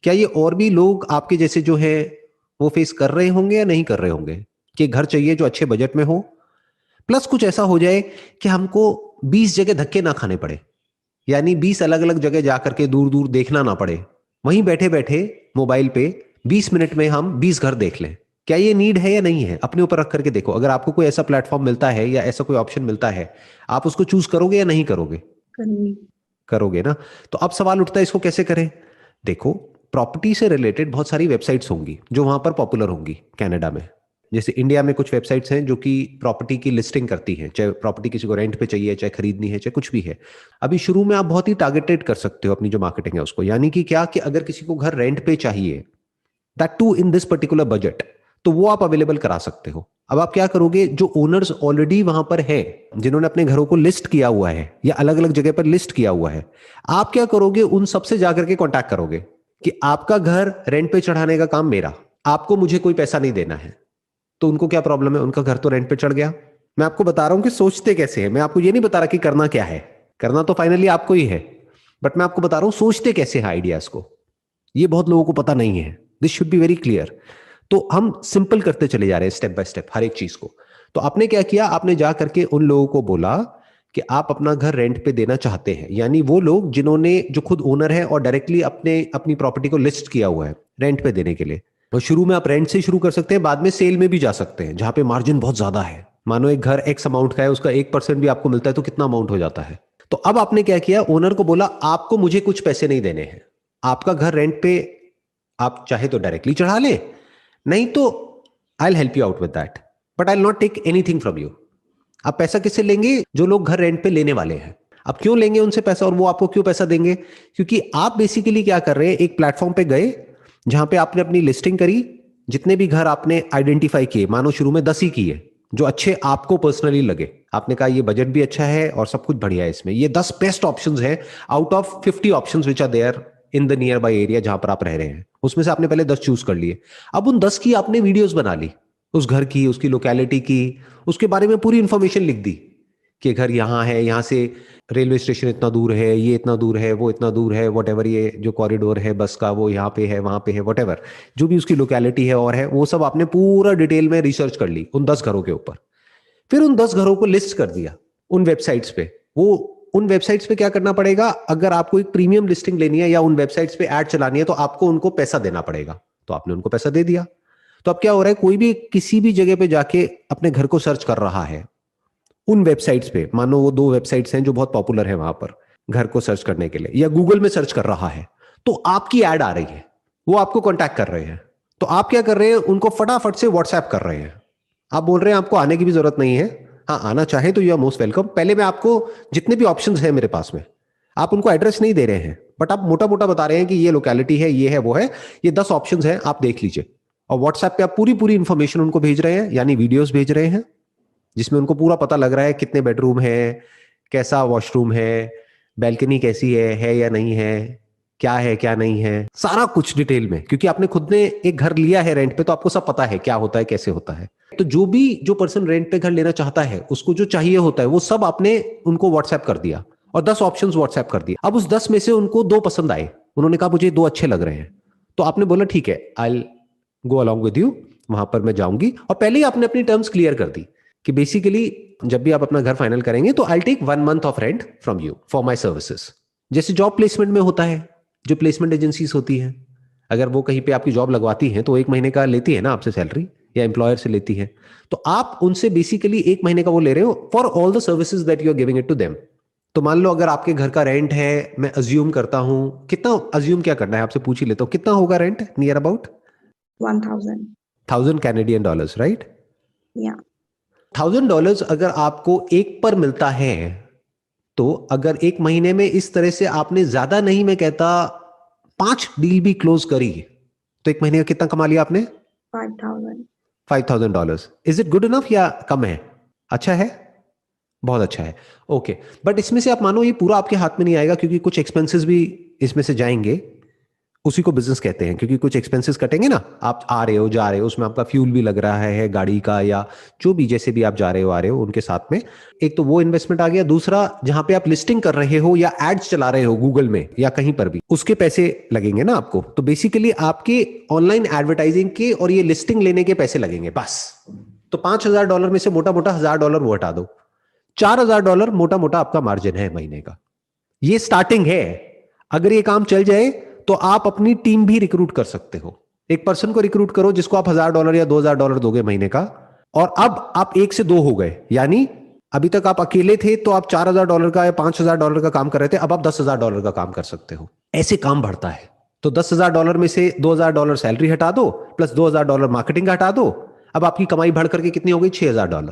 क्या ये और भी लोग आपके जैसे जो है वो फेस कर रहे होंगे या नहीं कर रहे होंगे, कि घर चाहिए जो अच्छे बजट में हो, प्लस कुछ ऐसा हो जाए कि हमको 20 जगह धक्के ना खाने पड़े, यानी 20 अलग अलग जगह जाकर के दूर दूर देखना ना पड़े, वहीं बैठे बैठे मोबाइल पे 20 मिनट में हम 20 घर देख लें। क्या ये नीड है या नहीं है, अपने ऊपर रख करके देखो। अगर आपको कोई ऐसा प्लेटफॉर्म मिलता है या ऐसा कोई ऑप्शन मिलता है, आप उसको चूज करोगे या नहीं करोगे? करूंगी। करोगे ना। तो अब सवाल उठता है इसको कैसे करें। देखो, प्रॉपर्टी से रिलेटेड बहुत सारी वेबसाइट्स होंगी जो वहां पर पॉपुलर होंगी कनाडा में। जैसे इंडिया में कुछ वेबसाइट्स हैं जो कि प्रॉपर्टी की लिस्टिंग करती हैं, चाहे प्रॉपर्टी किसी को रेंट पे चाहिए, चाहे खरीदनी है, चाहे कुछ भी है। अभी शुरू में आप बहुत ही टारगेटेड कर सकते हो अपनी जो मार्केटिंग है उसको, यानी कि क्या, कि अगर किसी को घर रेंट पे चाहिए, that too in this particular budget, तो वो आप अवेलेबल करा सकते हो। अब आप क्या करोगे, जो ओनर्स ऑलरेडी वहां पर है, जिन्होंने अपने घरों को लिस्ट किया हुआ है या अलग अलग जगह पर लिस्ट किया हुआ है, आप क्या करोगे, उन सबसे जाकर के कांटेक्ट करोगे कि आपका घर रेंट पे चढ़ाने का काम मेरा, आपको मुझे कोई पैसा नहीं देना है। तो उनको क्या प्रॉब्लम है, उनका घर तो रेंट पे चढ़ गया। मैं आपको बता रहा हूं कि सोचते कैसे हैं, मैं आपको ये नहीं बता रहा कि करना क्या है, करना तो फाइनली आपको ही है, बट मैं आपको बता रहा हूं सोचते कैसे हैं आइडियाज को। ये बहुत लोगों को पता नहीं है, this should be very clear. तो हम सिंपल करते चले जा रहे हैं स्टेप बाय स्टेप हर एक चीज को। तो आपने क्या किया, आपने जा करके उन लोगों को बोला कि आप अपना घर रेंट पे देना चाहते हैं, यानी वो लोग जिन्होंने, जो खुद ओनर है और डायरेक्टली अपने अपनी प्रॉपर्टी को लिस्ट किया हुआ है रेंट पे देने के लिए। तो शुरू में आप रेंट से शुरू कर सकते हैं, बाद में सेल में भी जा सकते हैं जहां पे मार्जिन बहुत ज्यादा है। मानो एक घर एक्स अमाउंट का है, उसका 1% भी आपको मिलता है तो कितना अमाउंट हो जाता है। तो अब आपने क्या किया, ओनर को बोला आपको मुझे कुछ पैसे नहीं देने हैं, आपका घर रेंट पे आप चाहे तो डायरेक्टली चढ़ा ले, नहीं तो I help you out with that, but I not take anything from you. आप पैसा किससे लेंगे, जो लोग घर रेंट पे लेने वाले हैं। अब क्यों लेंगे उनसे पैसा, और वो आपको क्यों पैसा देंगे, क्योंकि आप बेसिकली क्या कर रहे हैं, एक प्लेटफॉर्म पे गए जहां पे आपने अपनी लिस्टिंग करी, जितने भी घर आपने आइडेंटिफाई किए, मानो शुरू में 10 ही किए जो अच्छे आपको पर्सनली लगे, आपने कहा ये बजट भी अच्छा है और सब कुछ बढ़िया है इसमें, ये 10 बेस्ट ऑप्शंस है out of 50 options which are there in the nearby area जहां पर आप रह रहे हैं, उसमें से आपने पहले 10 चूज कर लिए। अब उन 10 की आपने वीडियोस बना ली, उस घर की, उसकी लोकेलिटी की, उसके बारे में पूरी इंफॉर्मेशन लिख दी कि घर यहाँ है, यहाँ से रेलवे स्टेशन इतना दूर है, ये इतना दूर है, वो इतना दूर है, वट एवर, ये जो कॉरिडोर है बस का वो यहाँ पे है, वहां पे है, वट एवर जो भी उसकी लोकेलिटी है और है, वो सब आपने पूरा डिटेल में रिसर्च कर ली उन 10 घरों के ऊपर। फिर उन 10 घरों को लिस्ट कर दिया उन वेबसाइट्स पे। वो उन वेबसाइट्स पे क्या करना पड़ेगा, अगर आपको एक प्रीमियम लिस्टिंग लेनी है या उन वेबसाइट्स पे ऐड चलानी है तो आपको उनको पैसा देना पड़ेगा। तो आपने उनको पैसा दे दिया। तो अब क्या हो रहा है, कोई भी किसी भी जगह पे जाके अपने घर को सर्च कर रहा है उन वेबसाइट्स पे, मानो वो 2 वेबसाइट्स हैं जो बहुत पॉपुलर है वहां पर घर को सर्च करने के लिए, या गूगल में सर्च कर रहा है, तो आपकी ऐड आ रही है, वो आपको कांटेक्ट कर रहे हैं। तो आप क्या कर रहे हैं, उनको फटाफट से व्हाट्सएप कर रहे हैं। आप बोल रहे हैं आपको आने की भी जरूरत नहीं है, हाँ आना चाहे तो यू आर मोस्ट वेलकम। पहले मैं आपको जितने भी ऑप्शंस हैं मेरे पास में, आप उनको एड्रेस नहीं दे रहे हैं, बट आप मोटा मोटा बता रहे हैं कि ये लोकेलिटी है, ये है, वो है, ये 10 ऑप्शंस हैं, आप देख लीजिए। और व्हाट्सएप पे आप पूरी पूरी इंफॉर्मेशन उनको भेज रहे हैं, यानी वीडियोस भेज रहे हैं जिसमें उनको पूरा पता लग रहा है कितने बेडरूम है, कैसा वॉशरूम है, बैल्कनी कैसी है या नहीं है क्या नहीं है, सारा कुछ डिटेल में, क्योंकि आपने खुद ने एक घर लिया है रेंट पे तो आपको सब पता है क्या होता है, कैसे होता है। तो जो पर्सन रेंट पे घर लेना चाहता है, उसको जो चाहिए होता है वो सब आपने उनको व्हाट्सएप कर दिया और 10 ऑप्शंस व्हाट्सएप कर दिए। अब उस 10 में से उनको 2 पसंद आए, उन्होंने कहा मुझे 2 अच्छे लग रहे हैं, तो आपने बोला ठीक है, आई गो अलॉन्ग विद यू, वहां पर मैं जाऊंगी। और पहले ही आपने अपनी टर्म्स क्लियर कर दी कि बेसिकली जब भी आप अपना घर फाइनल करेंगे तो I take 1 month of rent from you for my services. जैसे जॉब प्लेसमेंट में होता है, जो प्लेसमेंट एजेंसीज होती हैं, अगर वो कहीं पे आपकी जॉब लगवाती हैं तो 1 महीने का लेती है ना आपसे सैलरी, या एम्प्लॉयर से लेती है, तो आप उनसे बेसिकली 1 महीने का वो ले रहे हो for all the services that you are giving it to them. तो मान लो अगर आपके घर का रेंट है, मैं अज्यूम करता हूं, कितना अज्यूम क्या करना है आपसे पूछ ही लेता हूं, कितना होगा rent near about? 1000। 1000 Canadian dollars, right? या। $1000 अगर आपको एक पर मिलता है, तो अगर 1 महीने में इस तरह से आपने, ज्यादा नहीं मैं कहता, 5 डील भी क्लोज करी, तो 1 महीने का कितना कमा लिया आपने? 5000। $5000। इज इट गुड इनफ या कम है? अच्छा है, बहुत अच्छा है। ओके, बट इसमें से आप मानो ये पूरा आपके हाथ में नहीं आएगा क्योंकि कुछ एक्सपेंसेस भी इसमें से जाएंगे। उसी को बिजनेस कहते हैं, क्योंकि कुछ एक्सपेंसेस कटेंगे ना, आप आ रहे हो जा रहे हो, उसमें आपका फ्यूल भी लग रहा है गाड़ी का, या जो भी जैसे भी आप जा रहे हो आ रहे हो उनके साथ में। एक तो वो इन्वेस्टमेंट आ गया। दूसरा, जहां पे आप लिस्टिंग कर रहे हो या एड्स चला रहे हो गूगल में या कहीं पर भी, उसके पैसे लगेंगे ना आपको। तो बेसिकली आपके ऑनलाइन एडवर्टाइजिंग के और ये लिस्टिंग लेने के पैसे लगेंगे बस। तो $5,000 में से मोटा मोटा $1,000 वो हटा दो, $4,000 मोटा मोटा आपका मार्जिन है महीने का। ये स्टार्टिंग है। अगर ये काम चल जाए तो आप अपनी टीम भी रिक्रूट कर सकते हो। एक पर्सन को रिक्रूट करो जिसको आप $1,000 या $2,000 दोगे महीने का, और अब आप 1 से 2 हो गए। यानी अभी तक आप अकेले थे तो आप $4,000 का या $5,000 का काम कर रहे थे, अब आप $10,000 का काम कर सकते हो। ऐसे काम बढ़ता है। तो $10,000 में से $2,000 सैलरी हटा दो, प्लस $2,000 मार्केटिंग का हटा दो, अब आपकी कमाई बढ़ करके कितनी हो गई? $6,000।